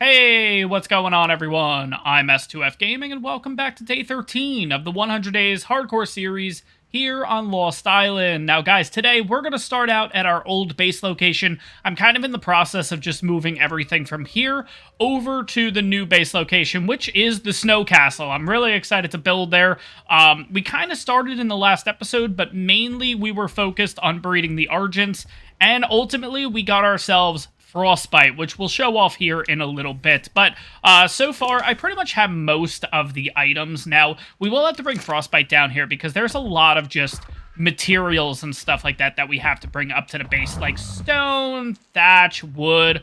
Hey, what's going on, everyone? I'm S2F Gaming, and welcome back to day 13 of the 100 Days Hardcore series here on Lost Island. Now, guys, today we're going to start out at our old base location. I'm kind of in the process of just moving everything from here over to the new base location, which is the Snow Castle. I'm really excited to build there. We kind of started in the last episode, but mainly we were focused on breeding the Argents, and ultimately we got ourselves Frostbite, which we'll show off here in a little bit. But so far, I pretty much have most of the items. Now, we will have to bring Frostbite down here because there's a lot of just materials and stuff like that that we have to bring up to the base, like stone, thatch, wood,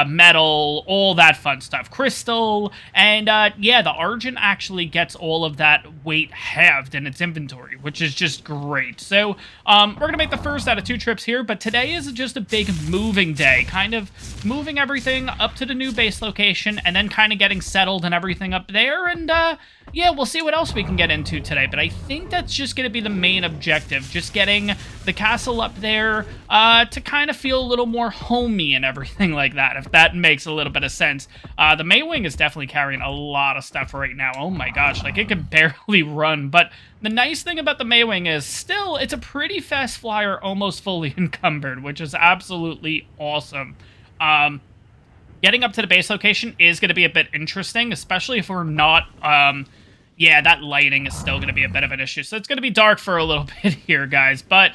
metal, all that fun stuff, crystal, and yeah, the Argent actually gets all of that weight halved in its inventory, which is just great. So we're gonna make the first out of 2 trips here, but today is just a big moving day, kind of moving everything up to the new base location and then kind of getting settled and everything up there. And yeah, we'll see what else we can get into today, but I think that's just going to be the main objective, just getting the castle up there to kind of feel a little more homey and everything like that, if that makes a little bit of sense. The Maywing is definitely carrying a lot of stuff right now. Oh my gosh, like it can barely run, but the nice thing about the Maywing is still, it's a pretty fast flyer, almost fully encumbered, which is absolutely awesome. Getting up to the base location is going to be a bit interesting, especially if we're not, yeah, that lighting is still going to be a bit of an issue. So it's going to be dark for a little bit here, guys. But,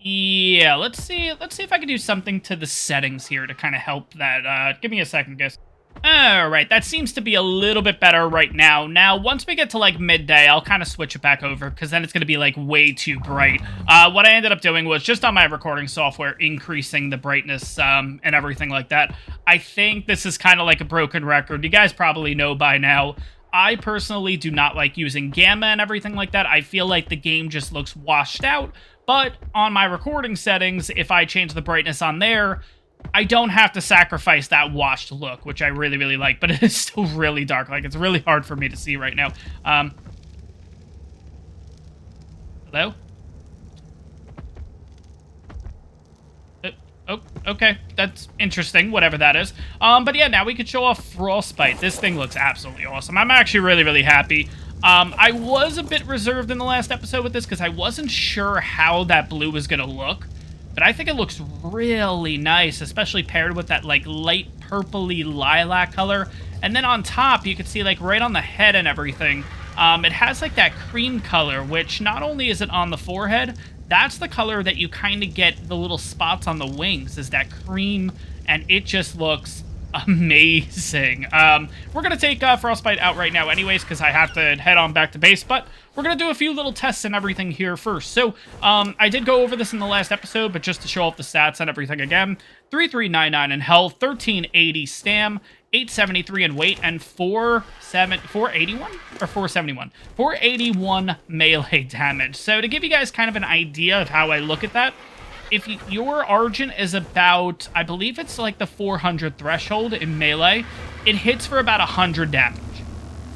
yeah, let's see if I can do something to the settings here to kind of help that. Give me a second, guys. Alright, that seems to be a little bit better right now. Now, once we get to, like, midday, I'll kind of switch it back over, because then it's going to be, like, way too bright. What I ended up doing was, just on my recording software, increasing the brightness, and everything like that. I think this is kind of like a broken record. You guys probably know by now. I personally do not like using gamma and everything like that. I feel like the game just looks washed out, but on my recording settings, if I change the brightness on there, I don't have to sacrifice that washed look, which I really, really like, but it is still really dark. Like, it's really hard for me to see right now. Hello? Oh, okay. That's interesting, whatever that is. But yeah, now we could show off Frostbite. This thing looks absolutely awesome. I'm actually really, really happy. I was a bit reserved in the last episode with this because I wasn't sure how that blue was going to look. But I think it looks really nice, especially paired with that, like, light purpley lilac color. And then on top, you can see, like, right on the head and everything, it has, like, that cream color, which not only is it on the forehead, that's the color that you kind of get the little spots on the wings, is that cream, and it just looks amazing. We're going to take Frostbite out right now anyways, because I have to head on back to base, but we're going to do a few little tests and everything here first. So, I did go over this in the last episode, but just to show off the stats and everything again, 3399 in health, 1380 stam, 873 in weight, and 481 or 471? 481 melee damage. So to give you guys kind of an idea of how I look at that, if your Argent is about, I believe it's like the 400 threshold in melee, it hits for about 100 damage.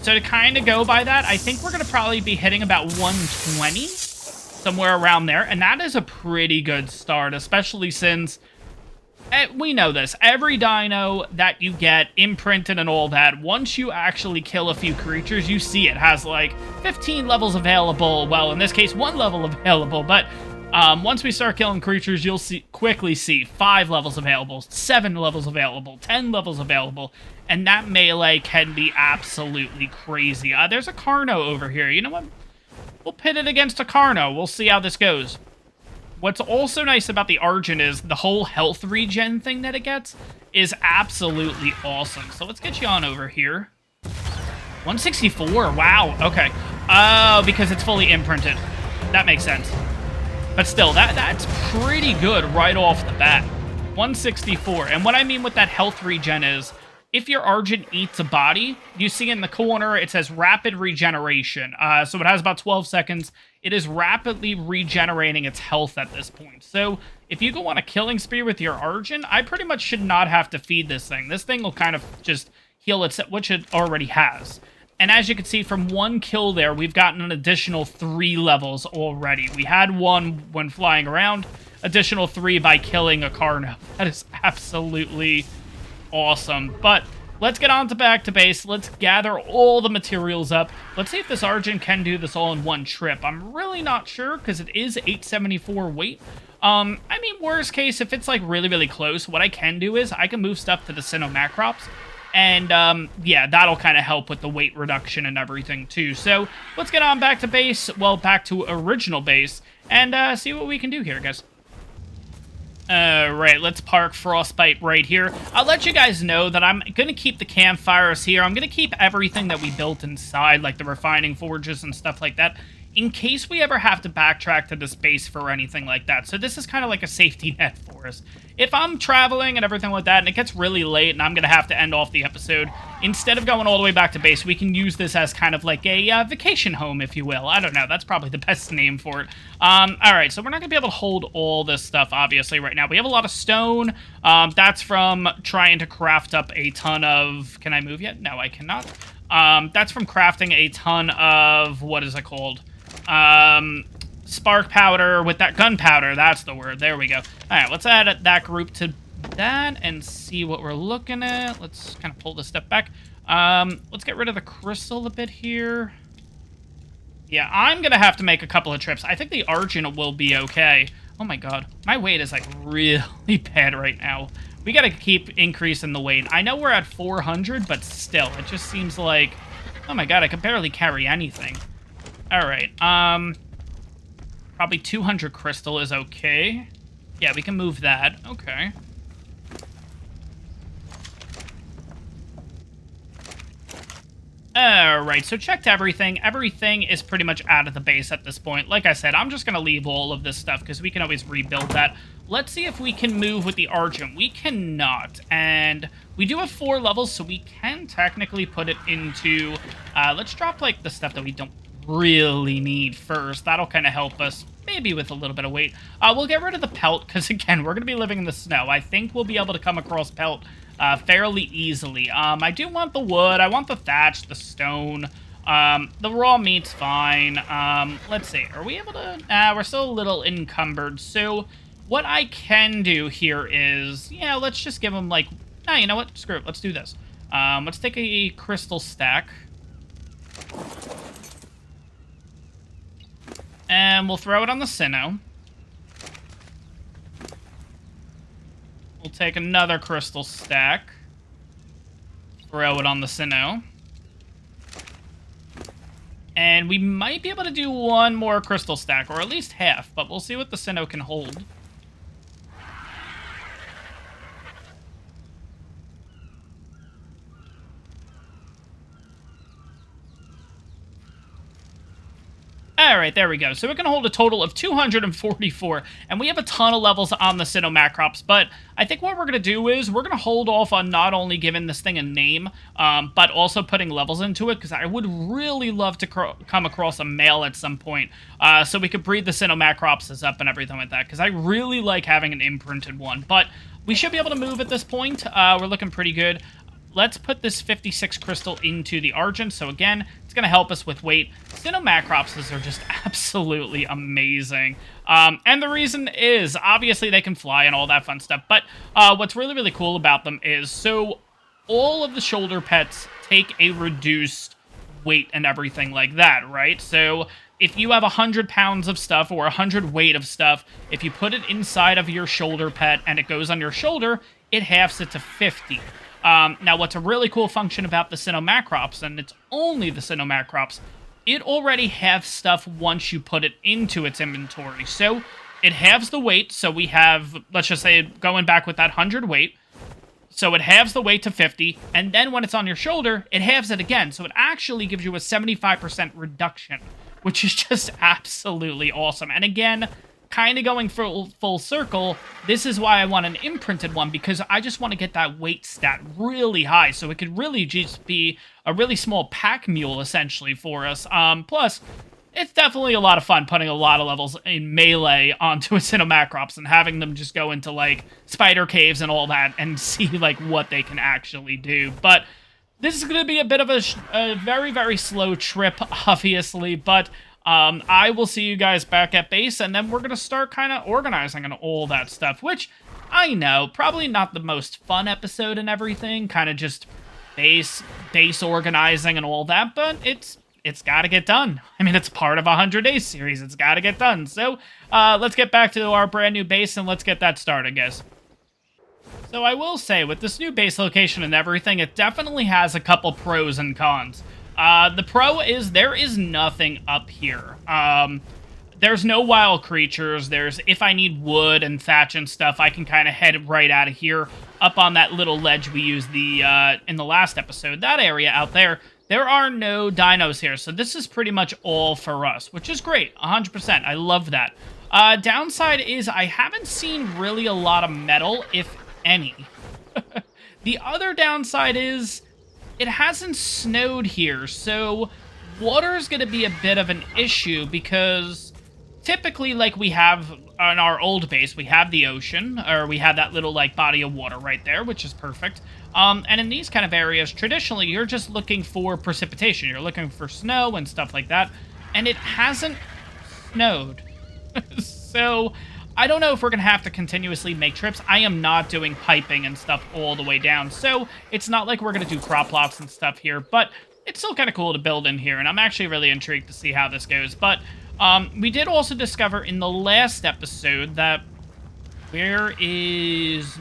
So to kind of go by that, I think we're going to probably be hitting about 120, somewhere around there. And that is a pretty good start, especially since, we know this, every dino that you get imprinted and all that, once you actually kill a few creatures, you see it has like 15 levels available. Well, in this case, 1 level available, but once we start killing creatures, you'll quickly see 5 levels available, 7 levels available, 10 levels available, and that melee can be absolutely crazy. There's a Carno over here. You know what? We'll pit it against a Carno. We'll see how this goes. What's also nice about the Argent is the whole health regen thing that it gets is absolutely awesome. So let's get you on over here. 164. Wow. Okay. Oh, because it's fully imprinted. That makes sense. But still, that's pretty good right off the bat. 164. And what I mean with that health regen is, if your Argent eats a body, you see in the corner, it says rapid regeneration. So it has about 12 seconds. It is rapidly regenerating its health at this point. So if you go on a killing spree with your Argent, I pretty much should not have to feed this thing. This thing will kind of just heal itself, which it already has. And as you can see, from 1 kill there, we've gotten an additional 3 levels already. We had 1 when flying around, additional 3 by killing a Carno. That is absolutely awesome. But let's get on to back to base. Let's gather all the materials up. Let's see if this Argent can do this all in one trip. I'm really not sure because it is 874 weight. I mean, worst case, if it's like really, really close, what I can do is I can move stuff to the Macrops. And, yeah, that'll kind of help with the weight reduction and everything, too. So, let's get on back to base, well, back to original base, and, see what we can do here, guys. Right, let's park Frostbite right here. I'll let you guys know that I'm going to keep the campfires here. I'm going to keep everything that we built inside, like the refining forges and stuff like that, in case we ever have to backtrack to this base for anything like that. So this is kind of like a safety net for us. If I'm traveling and everything like that, and it gets really late and I'm going to have to end off the episode, instead of going all the way back to base, we can use this as kind of like a vacation home, if you will. I don't know. That's probably the best name for it. Alright, so we're not going to be able to hold all this stuff, obviously, right now. We have a lot of stone. That's from trying to craft up a ton of... Can I move yet? No, I cannot. That's from crafting a ton of... What is it called? Spark powder with that gunpowder. That's the word. There we go. All right, let's add that group to that and see what we're looking at. Let's kind of pull this step back. Let's get rid of the crystal a bit here. Yeah, I'm going to have to make a couple of trips. I think the Argent will be okay. Oh my god. My weight is like really bad right now. We got to keep increasing the weight. I know we're at 400, but still, it just seems like... Oh my god, I can barely carry anything. Alright, probably 200 crystal is okay. Yeah, we can move that. Okay. Alright, so checked everything. Everything is pretty much out of the base at this point. Like I said, I'm just going to leave all of this stuff because we can always rebuild that. Let's see if we can move with the Argent. We cannot, and we do have 4 levels, so we can technically put it into... let's drop, like, the stuff that we don't really need first. That'll kind of help us, maybe with a little bit of weight. We'll get rid of the pelt, because again, we're going to be living in the snow. I think we'll be able to come across pelt fairly easily. I do want the wood, I want the thatch, the stone, the raw meat's fine. Let's see, are we able to... we're still a little encumbered, so what I can do here is, yeah, let's just give them, like... Nah, you know what? Screw it, let's do this. Let's take a crystal stack. And we'll throw it on the Sinnoh. We'll take another crystal stack. Throw it on the Sinnoh. And we might be able to do one more crystal stack, or at least half, but we'll see what the Sinnoh can hold. Alright, there we go. So we're going to hold a total of 244, and we have a ton of levels on the Sinnoh Macrops, but I think what we're going to do is we're going to hold off on not only giving this thing a name, but also putting levels into it, because I would really love to come across a male at some point, so we could breed the Sinnoh Macrops up and everything like that, because I really like having an imprinted one, but we should be able to move at this point. We're looking pretty good. Let's put this 56 crystal into the Argent. So again, it's going to help us with weight. Sinnoh Macropses are just absolutely amazing. And the reason is, obviously, they can fly and all that fun stuff. But what's really, really cool about them is, so all of the shoulder pets take a reduced weight and everything like that, right? So if you have 100 pounds of stuff or 100 weight of stuff, if you put it inside of your shoulder pet and it goes on your shoulder, it halves it to 50. Now, what's a really cool function about the Sinnoh Macrops, and it's only the Sinnoh Macrops, it already has stuff once you put it into its inventory. So, it halves the weight, so we have, let's just say, going back with that 100 weight, so it halves the weight to 50, and then when it's on your shoulder, it halves it again, so it actually gives you a 75% reduction, which is just absolutely awesome. And again, kind of going full circle, this is why I want an imprinted one, because I just want to get that weight stat really high, so it could really just be a really small pack mule, essentially, for us. Plus, it's definitely a lot of fun putting a lot of levels in melee onto a Sinnoh Macrops and having them just go into, like, spider caves and all that and see, like, what they can actually do. But this is going to be a bit of a very, very slow trip, obviously, but I will see you guys back at base, and then we're going to start kind of organizing and all that stuff, which I know, probably not the most fun episode and everything, kind of just base organizing and all that, but it's got to get done. I mean, it's part of a 100 Days series. It's got to get done. So let's get back to our brand new base and let's get that started, guys. So I will say, with this new base location and everything, it definitely has a couple pros and cons. The pro is there is nothing up here. There's no wild creatures. If I need wood and thatch and stuff, I can kind of head right out of here up on that little ledge we used in the last episode. That area out there, there are no dinos here. So this is pretty much all for us, which is great. 100%. I love that. Downside is I haven't seen really a lot of metal, if any. The other downside is it hasn't snowed here. So water is going to be a bit of an issue because typically, like we have on our old base, we have the ocean, or we have that little, like, body of water right there, which is perfect. And in these kind of areas, traditionally, you're just looking for precipitation. You're looking for snow and stuff like that, and it hasn't snowed. So I don't know if we're going to have to continuously make trips. I am not doing piping and stuff all the way down, so it's not like we're going to do crop plots and stuff here, but it's still kind of cool to build in here, and I'm actually really intrigued to see how this goes. But we did also discover in the last episode that where is...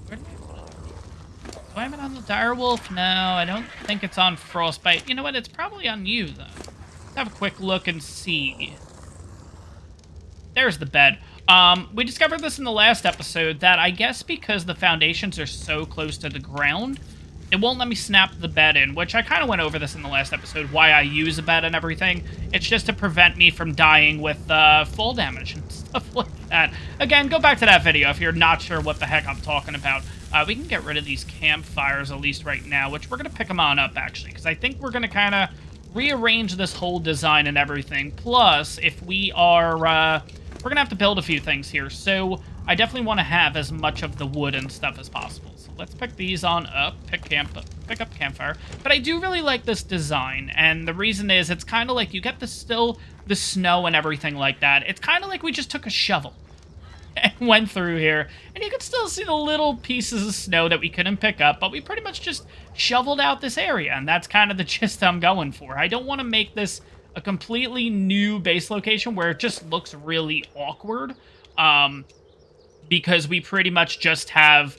Where did I put it? Do I have it on the direwolf? No, I don't think it's on frostbite. You know what? It's probably on you, though. Let's have a quick look and see. There's the bed. We discovered this in the last episode that I guess because the foundations are so close to the ground, it won't let me snap the bed in, which I kind of went over this in the last episode, why I use a bed and everything. It's just to prevent me from dying with fall damage and stuff like that. Again, go back to that video if you're not sure what the heck I'm talking about. We can get rid of these campfires at least right now, which we're going to pick them on up, actually, because I think we're going to kind of rearrange this whole design and everything. Plus, if we are... we're going to have to build a few things here, so I definitely want to have as much of the wood and stuff as possible. So let's pick these on up, pick up campfire. But I do really like this design, and the reason is it's kind of like you get the snow and everything like that. It's kind of like we just took a shovel and went through here, and you can still see the little pieces of snow that we couldn't pick up, but we pretty much just shoveled out this area, and that's kind of the gist I'm going for. I don't want to make this a completely new base location where it just looks really awkward, because we pretty much just have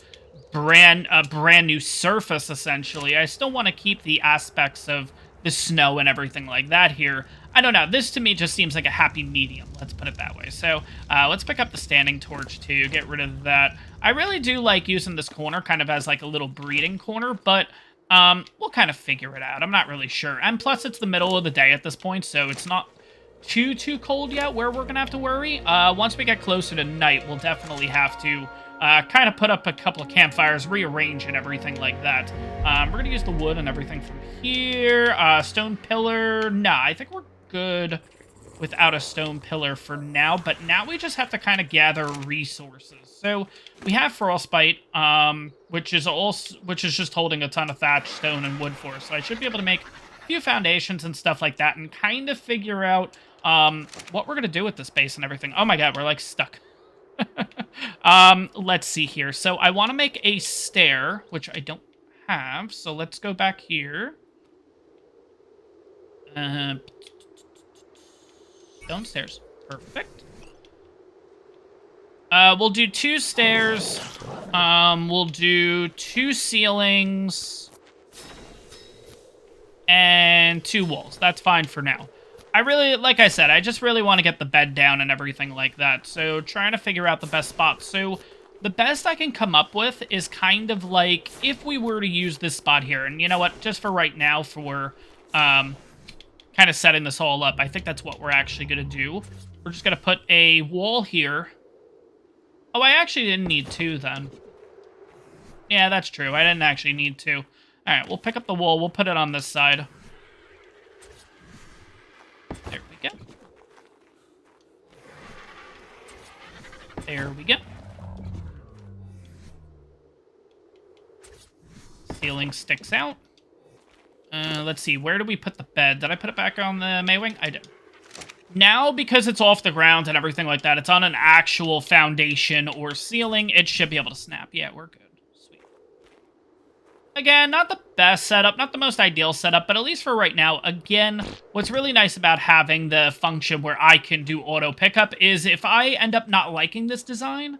a brand new surface, essentially. I still want to keep the aspects of the snow and everything like that here. I don't know. This, to me, just seems like a happy medium. Let's put it that way. So, let's pick up the standing torch, too. Get rid of that. I really do like using this corner kind of as, like, a little breeding corner, but we'll kind of figure it out. I'm not really sure. And plus, it's the middle of the day at this point, so it's not too cold yet where we're gonna have to worry. Once we get closer to night, we'll definitely have to kind of put up a couple of campfires, rearrange and everything like that. We're gonna use the wood and everything from here. Stone pillar. Nah, I think we're good without a stone pillar for now, but now we just have to kind of gather resources. So we have frostbite, which is just holding a ton of thatch, stone, and wood for us. So I should be able to make a few foundations and stuff like that, and kind of figure out what we're gonna do with this base and everything. Oh my god, we're like stuck. Let's see here. So I want to make a stair, which I don't have. So let's go back here. Downstairs. Perfect. We'll do 2 stairs. We'll do 2 ceilings. And 2 walls. That's fine for now. Like I said, I just really want to get the bed down and everything like that. So trying to figure out the best spot. So the best I can come up with is kind of like if we were to use this spot here. And you know what? Just for right now, for kind of setting this all up, I think that's what we're actually going to do. We're just going to put a wall here. Oh, I actually didn't need 2 then. Yeah, that's true. I didn't actually need 2. All right, we'll pick up the wall. We'll put it on this side. There we go. There we go. Ceiling sticks out. Let's see. Where do we put the bed? Did I put it back on the Maywing? I did. Now, because it's off the ground and everything like that, it's on an actual foundation or ceiling, it should be able to snap. Yeah, we're good. Sweet. Again, not the best setup, not the most ideal setup, but at least for right now, again, what's really nice about having the function where I can do auto pickup is if I end up not liking this design,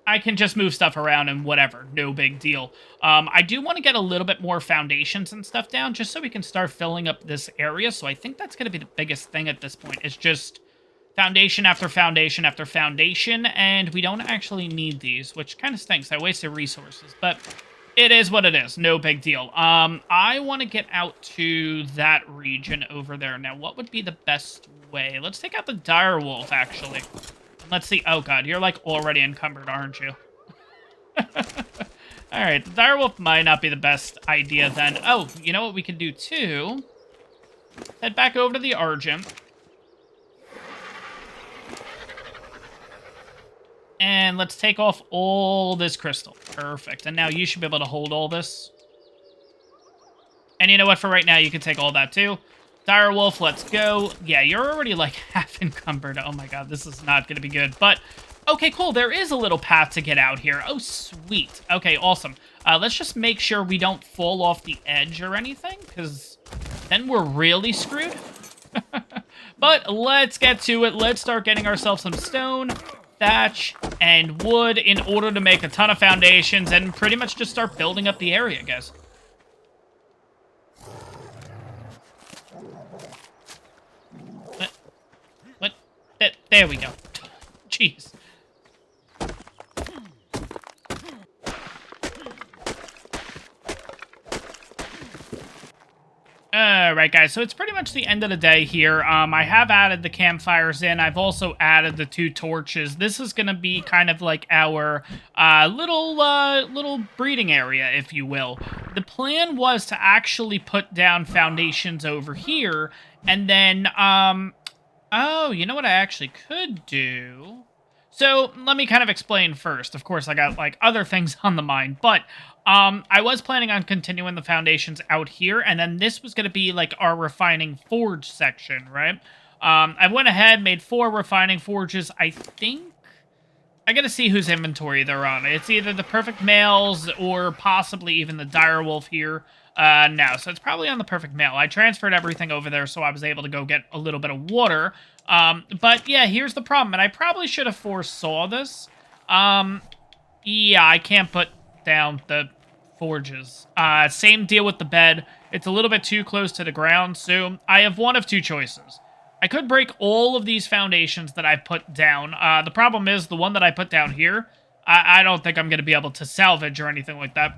I can just move stuff around and whatever, no big deal. I do want to get a little bit more foundations and stuff down just so we can start filling up this area. So I think that's going to be the biggest thing at this point. It's just foundation after foundation after foundation, and we don't actually need these, which kind of stinks. I wasted resources, but it is what it is. No big deal. I want to get out to that region over there. Now, what would be the best way? Let's take out the direwolf, actually. Let's see. Oh, God. You're, like, already encumbered, aren't you? Alright. The direwolf might not be the best idea, then. Oh, you know what we can do, too? Head back over to the Argent. And let's take off all this crystal. Perfect. And now you should be able to hold all this. And you know what? For right now, you can take all that, too. Direwolf, let's go. Yeah, you're already, like, half encumbered. Oh, my God. This is not going to be good. But, okay, cool. There is a little path to get out here. Oh, sweet. Okay, awesome. Let's just make sure we don't fall off the edge or anything, because then we're really screwed. But let's get to it. Let's start getting ourselves some stone, thatch, and wood in order to make a ton of foundations and pretty much just start building up the area, guys. What? There we go. Jeez. Alright, guys, so it's pretty much the end of the day here. I have added the campfires in. I've also added the 2 torches. This is going to be kind of like our little breeding area, if you will. The plan was to actually put down foundations over here, and then, oh, you know what I actually could do? So, let me kind of explain first. Of course, I got, like, other things on the mind, but I was planning on continuing the foundations out here, and then this was going to be, like, our refining forge section, right? I went ahead, made 4 refining forges. I think I got to see whose inventory they're on. It's either the perfect males or possibly even the direwolf here. No, so it's probably on the perfect male. I transferred everything over there, so I was able to go get a little bit of water. But yeah, here's the problem, and I probably should have foresaw this. Yeah, I can't put down the forges. Same deal with the bed. It's a little bit too close to the ground, so I have one of 2 choices. I could break all of these foundations that I put down. The problem is, the one that I put down here, I don't think I'm going to be able to salvage or anything like that.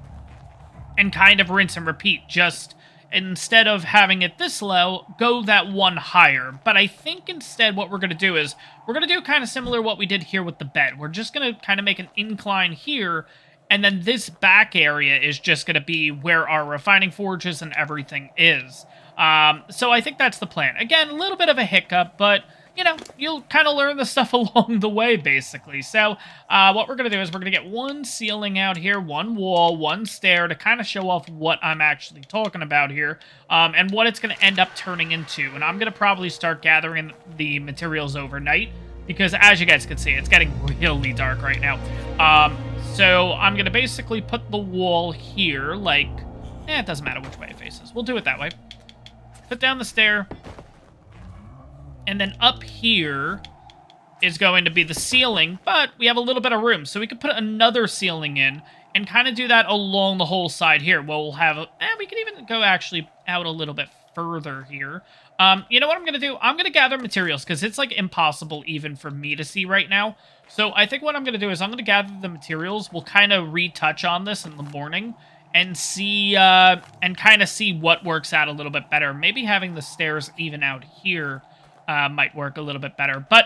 And kind of rinse and repeat. Just, instead of having it this low, go that one higher. But I think instead what we're going to do is, we're going to do kind of similar what we did here with the bed. We're just going to kind of make an incline here, and then this back area is just going to be where our refining forges and everything is. So I think that's the plan. Again, a little bit of a hiccup, but, you know, you'll kind of learn the stuff along the way, basically. So, what we're going to do is we're going to get 1 ceiling out here, 1 wall, 1 stair to kind of show off what I'm actually talking about here, and what it's going to end up turning into. And I'm going to probably start gathering the materials overnight, because as you guys can see, it's getting really dark right now. So I'm going to basically put the wall here, like, it doesn't matter which way it faces. We'll do it that way. Put down the stair. And then up here is going to be the ceiling, but we have a little bit of room. So we could put another ceiling in and kind of do that along the whole side here. Well, we'll have, we can even go actually out a little bit further here. You know what I'm going to do? I'm going to gather materials because it's like impossible even for me to see right now. So I think what I'm going to do is I'm going to gather the materials. We'll kind of retouch on this in the morning and see, and kind of see what works out a little bit better. Maybe having the stairs even out here might work a little bit better. But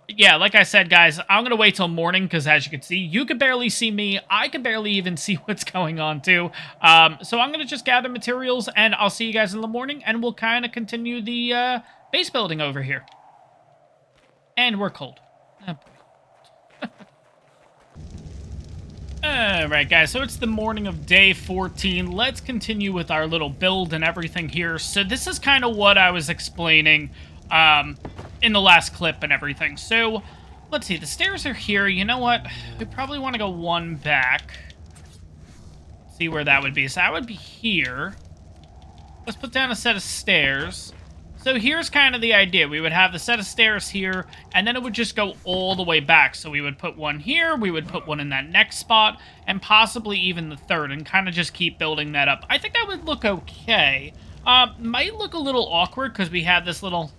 yeah, like I said, guys, I'm going to wait till morning because as you can see, you can barely see me. I can barely even see what's going on too. So I'm going to just gather materials and I'll see you guys in the morning and we'll kind of continue the base building over here. And we're cold. Oh, boy. Alright, guys, so it's the morning of day 14. Let's continue with our little build and everything here. So this is kind of what I was explaining in the last clip and everything. So, let's see. The stairs are here. You know what? We probably want to go one back. See where that would be. So that would be here. Let's put down a set of stairs. So here's kind of the idea. We would have the set of stairs here, and then it would just go all the way back. So we would put one here, we would put one in that next spot, and possibly even the third, and kind of just keep building that up. I think that would look okay. Might look a little awkward because we have this little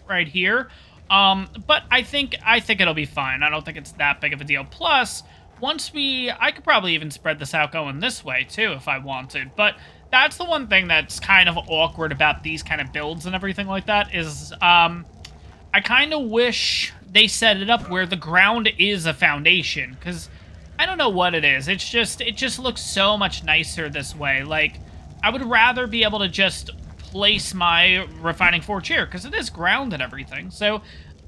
right here. But I think it'll be fine. I don't think it's that big of a deal. Plus, I could probably even spread this out going this way too if I wanted. But that's the one thing that's kind of awkward about these kind of builds and everything like that is, I kind of wish they set it up where the ground is a foundation, because I don't know what it is. It just looks so much nicer this way. Like, I would rather be able to just place my refining forge here, because it is ground and everything. So,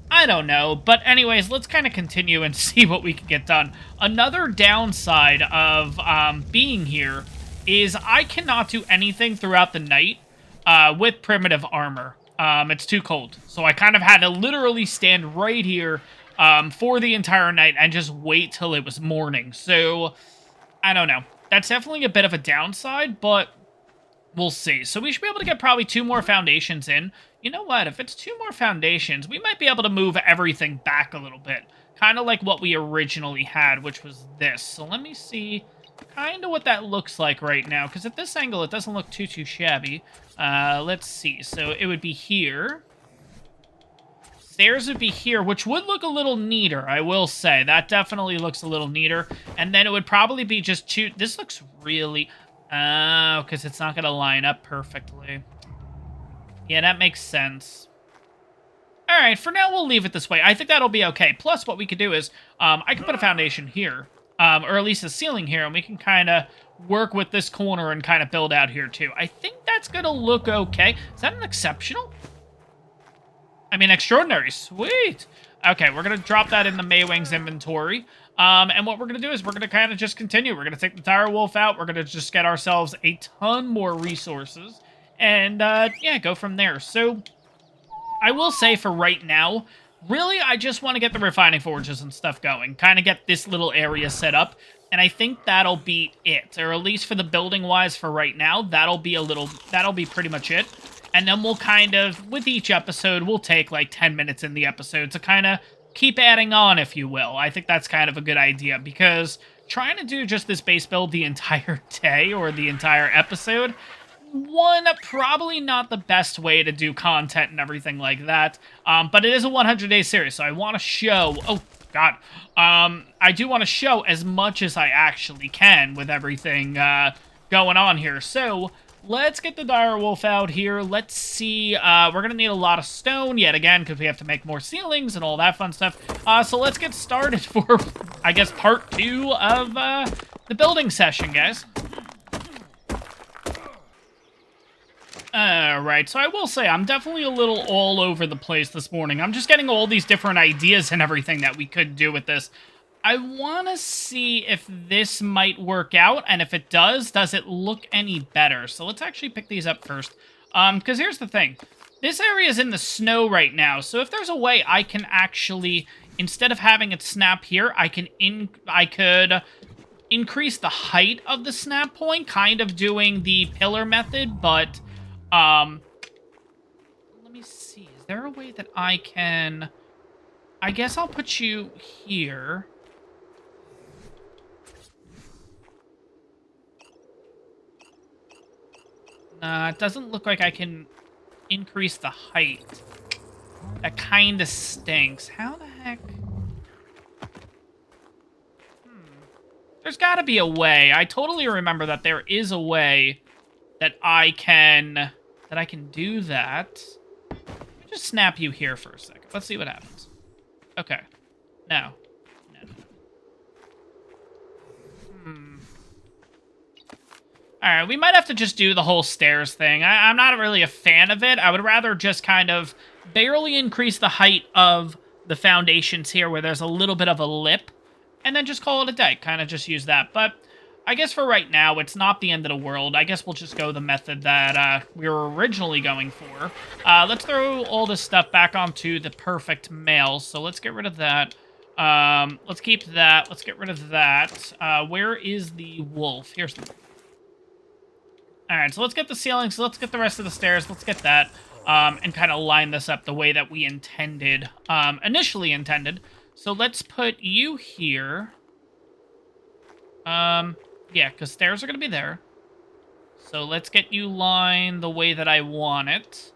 I don't know. But anyways, let's kind of continue and see what we can get done. Another downside of being here is I cannot do anything throughout the night with primitive armor. It's too cold. So I kind of had to literally stand right here for the entire night and just wait till it was morning. So, I don't know. That's definitely a bit of a downside, but we'll see. So we should be able to get probably 2 more foundations in. You know what? If it's 2 more foundations, we might be able to move everything back a little bit. Kind of like what we originally had, which was this. So let me see kind of what that looks like right now, because at this angle it doesn't look too shabby. Let's see. So it would be here. Stairs would be here, which would look a little neater, I will say. That definitely looks a little neater. And then it would probably be just 2... This looks really... because it's not going to line up perfectly. Yeah, that makes sense. Alright, for now we'll leave it this way. I think that'll be okay. Plus, what we could do is, I can put a foundation here. Or at least a ceiling here, and we can kind of work with this corner and kind of build out here, too. I think that's going to look okay. Is that an exceptional? I mean, extraordinary. Sweet. Okay, we're going to drop that in the Maywing's inventory. And what we're going to do is we're going to kind of just continue. We're going to take the dire wolf out. We're going to just get ourselves a ton more resources. And, yeah, go from there. So, I will say for right now, really, I just want to get the refining forges and stuff going. Kind of get this little area set up. And I think that'll be it. Or at least for the building-wise for right now, that'll be pretty much it. And then we'll kind of, with each episode, we'll take like 10 minutes in the episode to kind of keep adding on, if you will. I think that's kind of a good idea, because trying to do just this base build the entire day or the entire episode, one, probably not the best way to do content and everything like that. But it is a 100-day series, so I want to show... Oh, God. I do want to show as much as I actually can with everything going on here. So, let's get the dire wolf out here. Let's see. We're going to need a lot of stone yet again, because we have to make more ceilings and all that fun stuff. So let's get started for, I guess, part 2 of the building session, guys. Alright, so I will say, I'm definitely a little all over the place this morning. I'm just getting all these different ideas and everything that we could do with this. I want to see if this might work out, and if it does it look any better? So let's actually pick these up first. Because here's the thing. This area is in the snow right now, so if there's a way I can actually, instead of having it snap here, I could increase the height of the snap point, kind of doing the pillar method, but... let me see. Is there a way that I can... I guess I'll put you here. Nah, it doesn't look like I can increase the height. That kind of stinks. How the heck... There's got to be a way. I totally remember that there is a way that I can do that. Let me just snap you here for a second. Let's see what happens. Okay. No. Alright, we might have to just do the whole stairs thing. I'm not really a fan of it. I would rather just kind of barely increase the height of the foundations here where there's a little bit of a lip, and then just call it a day. Kind of just use that. But I guess for right now, it's not the end of the world. I guess we'll just go the method that we were originally going for. Let's throw all this stuff back onto the perfect male. So let's get rid of that. Let's keep that. Let's get rid of that. Where is the wolf? Here's the wolf. All right, so let's get the ceilings. Let's get the rest of the stairs. Let's get that. And kind of line this up the way that we intended, initially intended. So let's put you here. Yeah, because stairs are going to be there. So let's get you lined the way that I want it.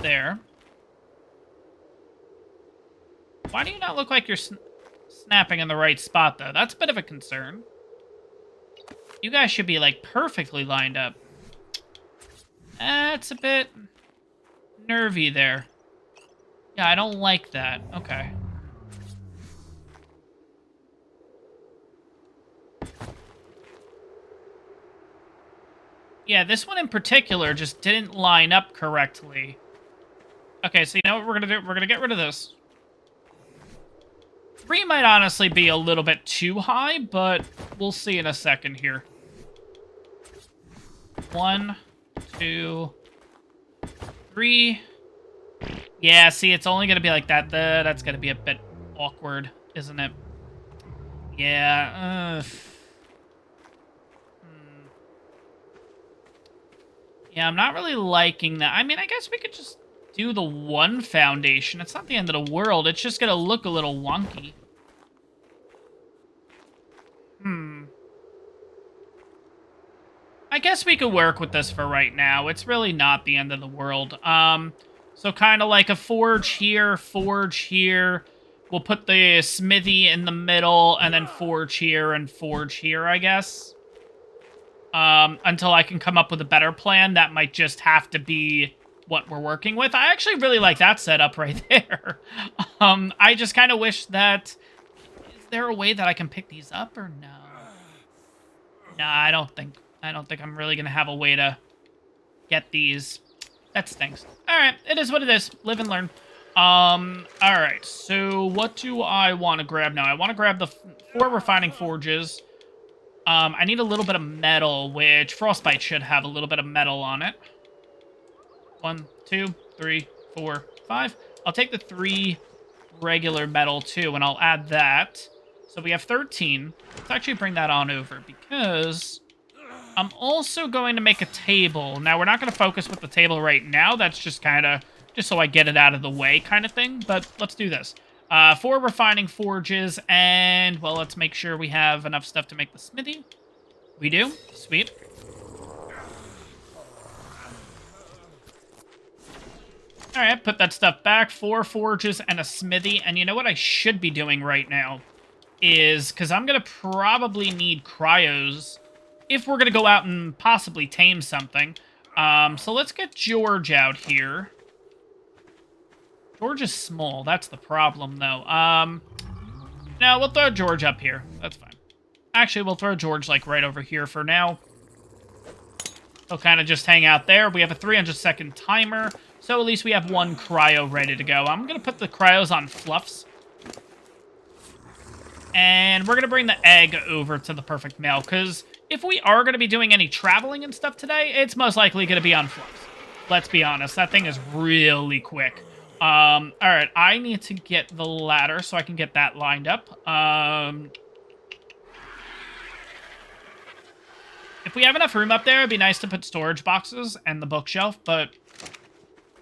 There. Why do you not look like you're snapping in the right spot, though? That's a bit of a concern. You guys should be, like, perfectly lined up. That's a bit nervy there. Yeah, I don't like that. Okay. Yeah, this one in particular just didn't line up correctly. Okay, so you know what we're gonna do? We're gonna get rid of this. 3 might honestly be a little bit too high, but we'll see in a second here. 1, 2, 3. Yeah, see, it's only gonna be like that. That's gonna be a bit awkward, isn't it? Yeah, Yeah, I'm not really liking that. I mean, I guess we could just do the one foundation. It's not the end of the world. It's just gonna look a little wonky. I guess we could work with this for right now. It's really not the end of the world. So kind of like a forge here, forge here. We'll put the smithy in the middle, and then forge here and forge here, I guess. Until I can come up with a better plan. That might just have to be what we're working with. I actually really like that setup right there. I just kind of wish that... Is there a way that I can pick these up, or no? Nah, I don't think I'm really going to have a way to get these. That stinks. Alright, it is what it is. Live and learn. Alright, so what do I want to grab now? I want to grab the 4 refining forges. I need a little bit of metal, which Frostbite should have a little bit of metal on it. 1, 2, 3, 4, 5. I'll take the 3 regular metal, too, and I'll add that. So we have 13. Let's actually bring that on over, because I'm also going to make a table. Now, we're not going to focus with the table right now. That's just kind of, just so I get it out of the way kind of thing, but let's do this. 4 refining forges, and, well, let's make sure we have enough stuff to make the smithy. We do. Sweet. Alright, put that stuff back. 4 forges and a smithy, and you know what I should be doing right now is, because I'm going to probably need cryos if we're going to go out and possibly tame something. So let's get George out here. George is small. That's the problem, though. No, we'll throw George up here. That's fine. Actually, we'll throw George, like, right over here for now. He'll kind of just hang out there. We have a 300-second timer, so at least we have 1 cryo ready to go. I'm going to put the cryos on fluffs. And we're going to bring the egg over to the perfect male, because if we are going to be doing any traveling and stuff today, it's most likely going to be on fluffs. Let's be honest. That thing is really quick. Alright, I need to get the ladder so I can get that lined up. If we have enough room up there, it'd be nice to put storage boxes and the bookshelf, but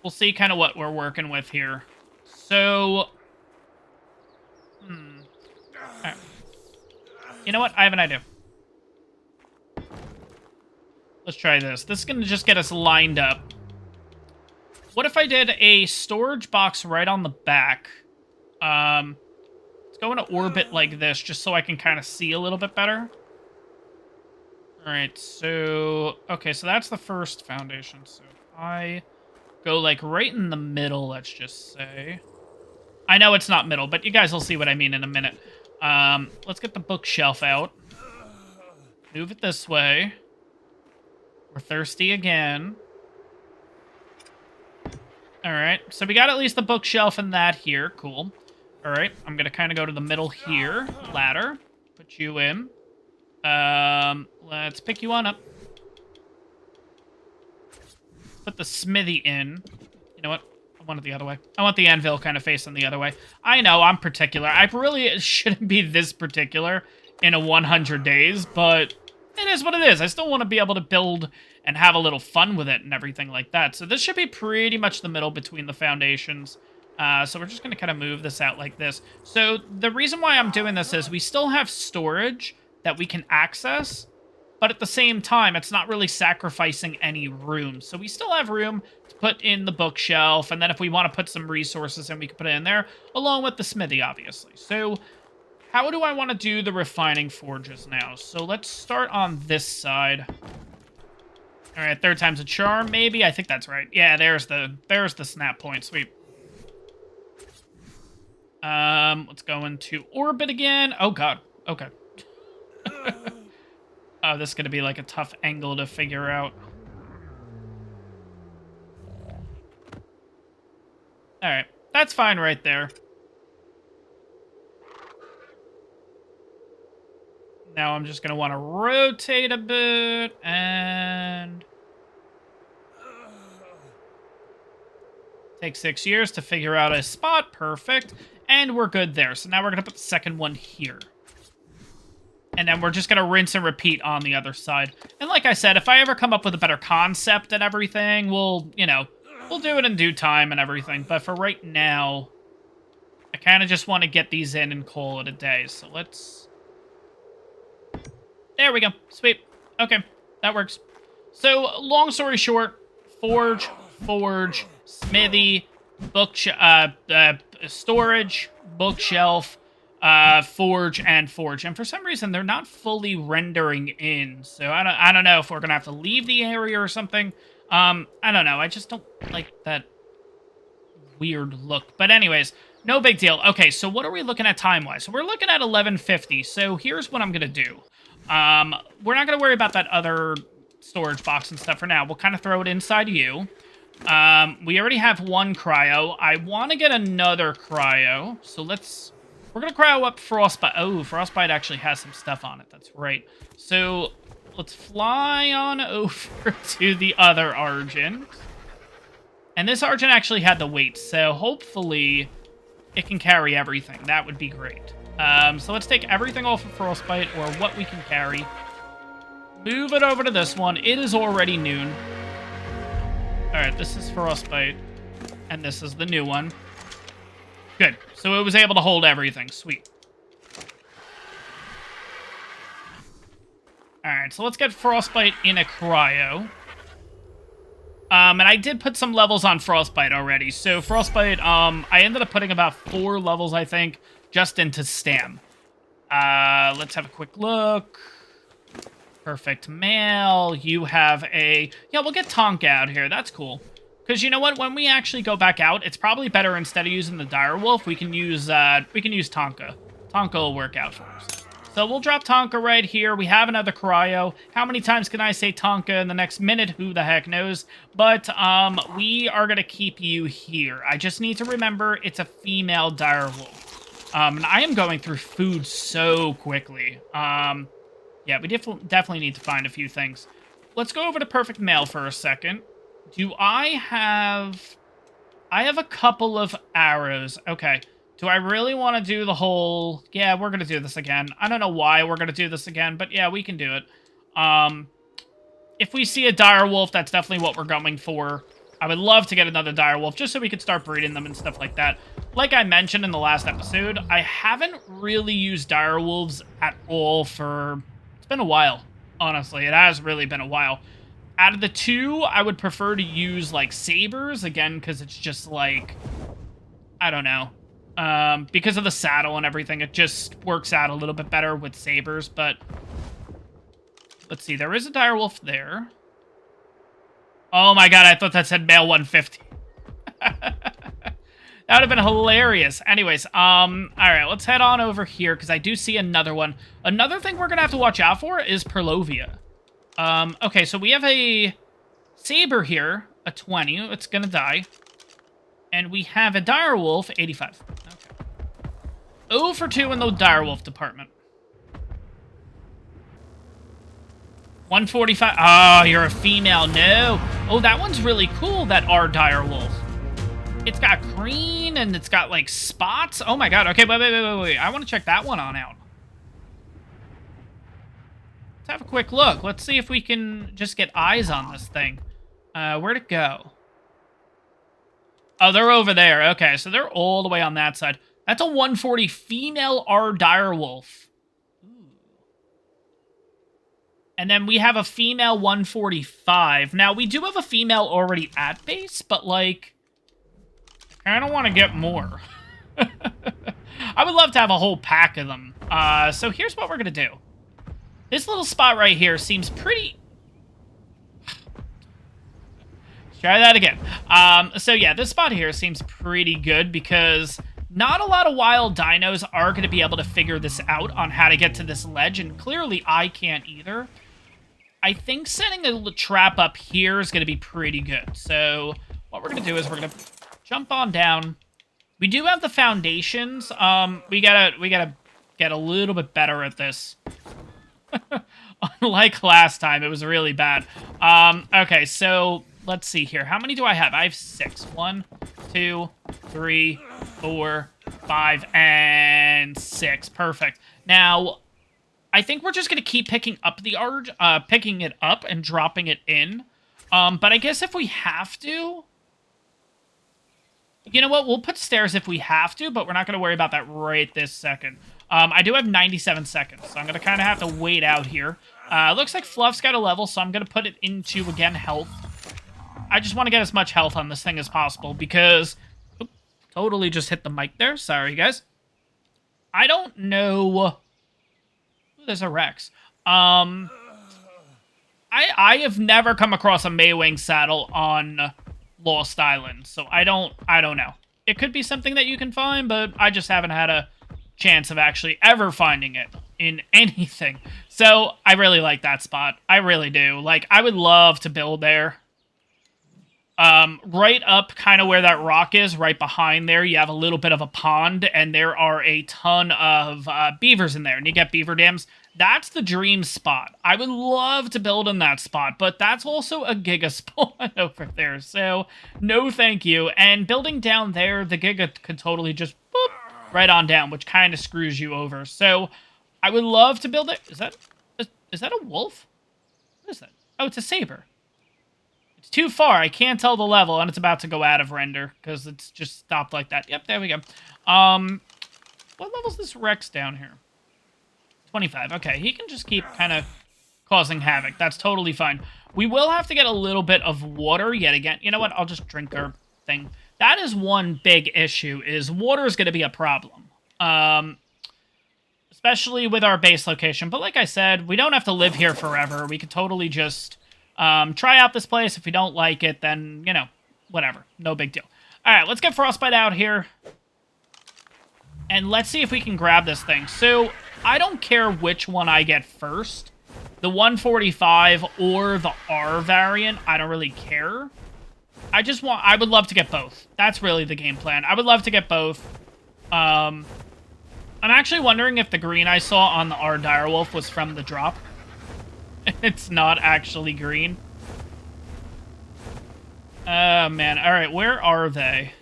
we'll see kind of what we're working with here. So, Alright. You know what? I have an idea. Let's try this. This is going to just get us lined up. What if I did a storage box right on the back? Let's go into orbit like this, just so I can kind of see a little bit better. Alright, so... Okay, so that's the first foundation. So if I go, like, right in the middle, let's just say. I know it's not middle, but you guys will see what I mean in a minute. Let's get the bookshelf out. Move it this way. We're thirsty again. Alright, so we got at least the bookshelf and that here. Cool. Alright, I'm going to kind of go to the middle here. Ladder. Put you in. Let's pick you on up. Put the smithy in. You know what? I want it the other way. I want the anvil kind of facing the other way. I know, I'm particular. I really shouldn't be this particular in a 100 days, but it is what it is. I still want to be able to build and have a little fun with it and everything like that. So this should be pretty much the middle between the foundations. So we're just going to kind of move this out like this. So the reason why I'm doing this is we still have storage that we can access, but at the same time, it's not really sacrificing any room. So we still have room to put in the bookshelf, and then if we want to put some resources in, we can put it in there, along with the smithy, obviously. So how do I want to do the refining forges now? So let's start on this side. All right, third time's a charm, maybe? I think that's right. Yeah, there's the snap point. Sweet. Let's go into orbit again. Oh, God. Okay. Oh, this is going to be like a tough angle to figure out. All right. That's fine right there. Now I'm just going to want to rotate a bit and take 6 years to figure out a spot. Perfect. And we're good there. So now we're going to put the second one here. And then we're just going to rinse and repeat on the other side. And like I said, if I ever come up with a better concept and everything, we'll do it in due time and everything. But for right now, I kind of just want to get these in and call it a day. So let's... There we go. Sweet. Okay, that works. So, long story short, forge, smithy, storage, bookshelf, forge, and forge. And for some reason, they're not fully rendering in. So I don't know if we're going to have to leave the area or something. I don't know. I just don't like that weird look. But anyways, no big deal. Okay, so what are we looking at time-wise? So we're looking at 1150. So here's what I'm going to do. We're not going to worry about that other storage box and stuff for now. We'll kind of throw it inside you. We already have one cryo. I want to get another cryo. So we're going to cryo up Frostbite. Oh, Frostbite actually has some stuff on it. That's right. So let's fly on over to the other Argent. And this Argent actually had the weight, so hopefully it can carry everything. That would be great. So let's take everything off of Frostbite, or what we can carry. Move it over to this one. It is already noon. Alright, this is Frostbite. And this is the new one. Good. So it was able to hold everything. Sweet. Alright, so let's get Frostbite in a cryo. And I did put some levels on Frostbite already. So Frostbite, I ended up putting about 4 levels, I think, just into Stam. Let's have a quick look. Perfect mail. You have a... Yeah, we'll get Tonka out here. That's cool. Because you know what? When we actually go back out, it's probably better instead of using the Direwolf, we can use Tonka. Tonka will work out for us. So we'll drop Tonka right here. We have another cryo. How many times can I say Tonka in the next minute? Who the heck knows? But we are going to keep you here. I just need to remember it's a female Direwolf. And I am going through food so quickly. Yeah, we definitely need to find a few things. Let's go over to Perfect Male for a second. Do I have... I have a couple of arrows. Okay. Do I really want to do the whole... Yeah, we're going to do this again. I don't know why we're going to do this again, but yeah, we can do it. If we see a direwolf, that's definitely what we're going for. I would love to get another direwolf, just so we could start breeding them and stuff like that. Like I mentioned in the last episode, I haven't really used direwolves at all for... It's been a while, honestly. It has really been a while. Out of the two, I would prefer to use, like, sabers, again, because it's just, like... I don't know. Because of the saddle and everything, it just works out a little bit better with sabers, but... Let's see, there is a direwolf there. Oh my god, I thought that said male 150. That would have been hilarious. Anyways, alright, let's head on over here, because I do see another one. Another thing we're going to have to watch out for is Perlovia. Okay, so we have a saber here, a 20. It's going to die. And we have a direwolf, 85. Okay. 0 for 2 in the direwolf department. 145. Oh, you're a female. No. Oh, that one's really cool, that R dire wolf. It's got green and it's got like spots. Oh my god. Okay, wait. I want to check that one on out. Let's have a quick look. Let's see if we can just get eyes on this thing. Where'd it go? Oh, they're over there. Okay, so they're all the way on that side. That's a 140 female R direwolf. And then we have a female 145. Now, we do have a female already at base, but, like, I kind of want to get more. I would love to have a whole pack of them. So here's what we're going to do. This little spot right here seems pretty... Let's try that again. So yeah, this spot here seems pretty good because not a lot of wild dinos are going to be able to figure this out on how to get to this ledge, and clearly I can't either. I think setting a trap up here is going to be pretty good. So what we're going to do is we're going to jump on down. We do have the foundations. We gotta get a little bit better at this. Unlike last time, it was really bad. Okay, so let's see here. How many do I have? I have 6. 1, 2, 3, 4, 5, and 6. Perfect. Now, I think we're just gonna keep picking up the picking it up and dropping it in. But I guess if we have to, you know what? We'll put stairs if we have to, but we're not gonna worry about that right this second. I do have 97 seconds, so I'm going to kind of have to wait out here. Looks like Fluff's got a level, so I'm going to put it into, again, health. I just want to get as much health on this thing as possible, because... Oops, totally just hit the mic there. Sorry, guys. I don't know... Ooh, there's a Rex. I have never come across a Maywing saddle on Lost Island, so I don't know. It could be something that you can find, but I just haven't had a chance of actually ever finding it in anything. So I really like that spot. I really do. Like, I would love to build there. Right up kind of where that rock is, right behind there, you have a little bit of a pond, and there are a ton of beavers in there, and you get beaver dams. That's the dream spot. I would love to build in that spot, but that's also a giga spawn over there, so no thank you. And building down there, the giga could totally just boop, right on down, which kind of screws you over. So I would love to build it. Is that a wolf? What is that? Oh, it's a saber. It's too far. I can't tell the level, and it's about to go out of render because it's just stopped like that. Yep, there we go. What level's this Rex down here? 25. Okay, he can just keep kind of causing havoc. That's totally fine. We will have to get a little bit of water yet again. You know what? I'll just drink our thing. That is one big issue, is water is going to be a problem. Especially with our base location. But like I said, we don't have to live here forever. We could totally just try out this place. If we don't like it, then, you know, whatever. No big deal. All right, let's get Frostbite out here. And let's see if we can grab this thing. So, I don't care which one I get first. The 145 or the R variant, I don't really care. I would love to get both. That's really the game plan. I would love to get both. I'm actually wondering if the green I saw on the R direwolf was from the drop. It's not actually green. Oh, man. All right, where are they?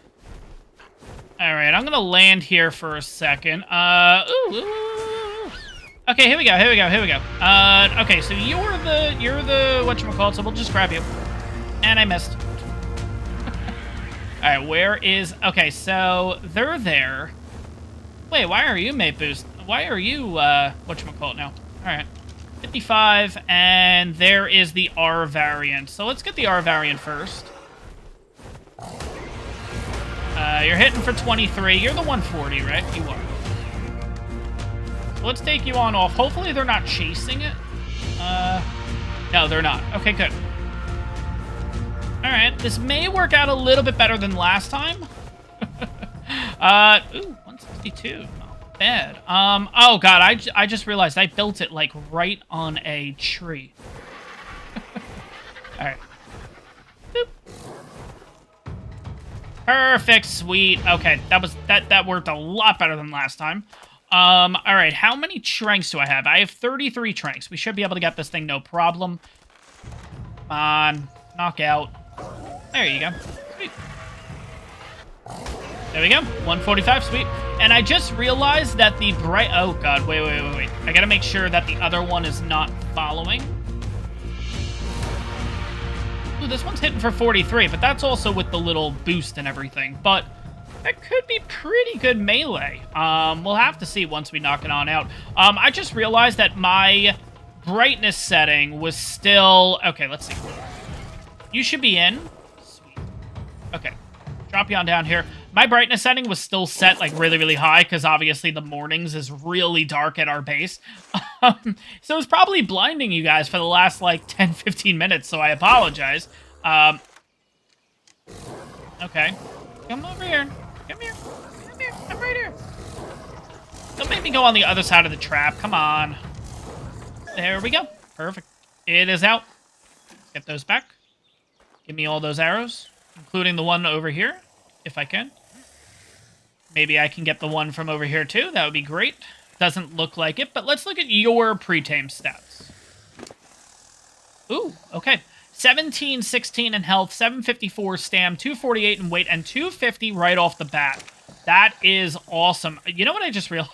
All right, I'm going to land here for a second. Okay, here we go. Okay, so you're the whatchamacallit, so we'll just grab you. And I missed. All right, where is... Okay, so they're there. Wait, why are you mate boost? Why are you, whatchamacallit now? All right. 55, and there is the R variant. So let's get the R variant first. You're hitting for 23. You're the 140, right? You are. So let's take you on off. Hopefully they're not chasing it. No, they're not. Okay, good. All right, this may work out a little bit better than last time. Ooh, 162. Not bad. Oh god, I just realized I built it like right on a tree. All right. Boop. Perfect, sweet. Okay, that worked a lot better than last time. All right, how many tranks do I have? I have 33 tranks. We should be able to get this thing no problem. Come on, knock out. There you go. Sweet. There we go. 145, sweet. And I just realized that the bright... Oh, God, wait. I gotta make sure that the other one is not following. Ooh, this one's hitting for 43, but that's also with the little boost and everything. But that could be pretty good melee. We'll have to see once we knock it on out. I just realized that my brightness setting was still... Okay, let's see. You should be in. Sweet. Okay. Drop you on down here. My brightness setting was still set, like, really, really high, because obviously the mornings is really dark at our base. So it's probably blinding you guys for the last, like, 10, 15 minutes, so I apologize. Okay. Come over here. Come here. Come here. I'm right here. Don't make me go on the other side of the trap. Come on. There we go. Perfect. It is out. Get those back. Give me all those arrows, including the one over here, if I can. Maybe I can get the one from over here, too. That would be great. Doesn't look like it, but let's look at your pre-tame stats. Ooh, okay. 17, 16 in health, 754 stam, 248 in weight, and 250 right off the bat. That is awesome. You know what I just realized?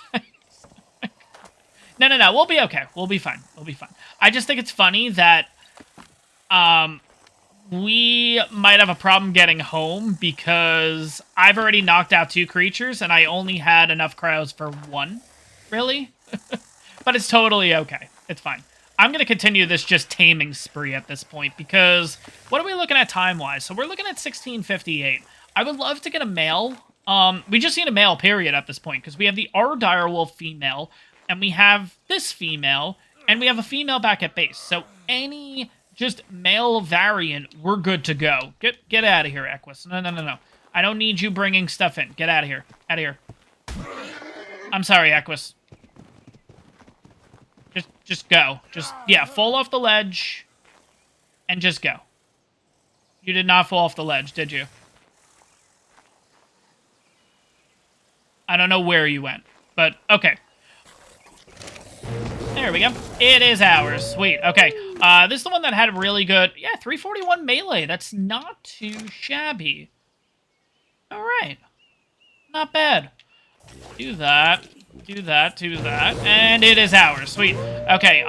No. We'll be okay. We'll be fine. We'll be fine. I just think it's funny that we might have a problem getting home because I've already knocked out 2 creatures and I only had enough cryos for 1. Really? But it's totally okay. It's fine. I'm going to continue this just taming spree at this point because what are we looking at time-wise? So we're looking at 1658. I would love to get a male. We just need a male, period, at this point because we have the R direwolf female and we have this female and we have a female back at base. So any... just male variant, we're good to go. Get out of here, Equus. No. I don't need you bringing stuff in. Get out of here. Out of here. I'm sorry, Equus. Just go. Yeah, fall off the ledge. And just go. You did not fall off the ledge, did you? I don't know where you went. But, okay. There we go. It is ours. Sweet. Okay. This is the one that had really good... Yeah, 341 melee. That's not too shabby. All right. Not bad. Do that. Do that. And it is ours. Sweet. Okay.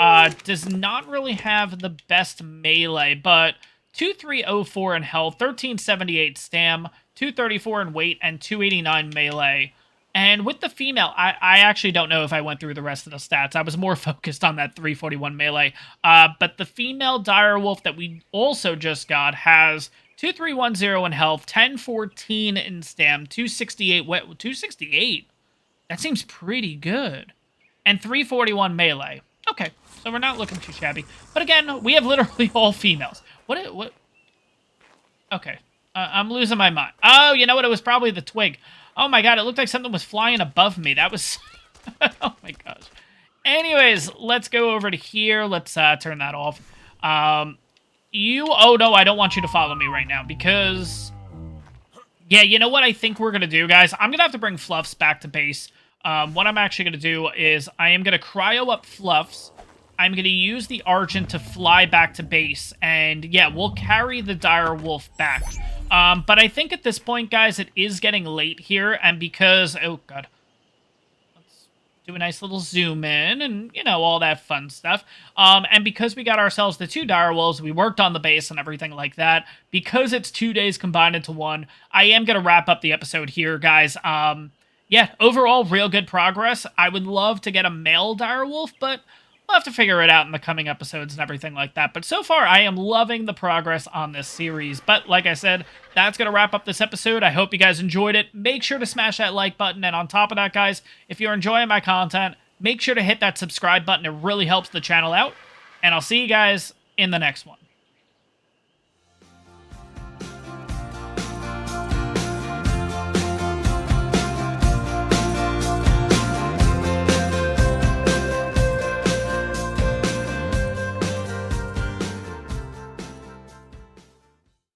Does not really have the best melee, but 2304 in health, 1378 stam, 234 in weight, and 289 melee. And with the female, I actually don't know if I went through the rest of the stats. I was more focused on that 341 melee. But the female direwolf that we also just got has 2310 in health, 1014 in stam, 268 wet. 268? That seems pretty good. And 341 melee. Okay, so we're not looking too shabby. But again, we have literally all females. What? Okay, I'm losing my mind. Oh, you know what? It was probably the twig. Oh my god, it looked like something was flying above me. That was... oh my gosh. Anyways, let's go over to here. Let's turn that off. Oh no, I don't want you to follow me right now because... Yeah, you know what I think we're going to do, guys? I'm going to have to bring Fluffs back to base. What I'm actually going to do is I am going to cryo up Fluffs. I'm going to use the Argent to fly back to base. And yeah, we'll carry the dire wolf back. But I think at this point, guys, it is getting late here. And because... Oh, God. Let's do a nice little zoom in and, you know, all that fun stuff. And because we got ourselves the 2 dire wolves, we worked on the base and everything like that. Because it's 2 days combined into 1, I am going to wrap up the episode here, guys. Yeah, overall, real good progress. I would love to get a male dire wolf, but... we'll have to figure it out in the coming episodes and everything like that. But so far, I am loving the progress on this series. But like I said, that's going to wrap up this episode. I hope you guys enjoyed it. Make sure to smash that like button. And on top of that, guys, if you're enjoying my content, make sure to hit that subscribe button. It really helps the channel out. And I'll see you guys in the next one.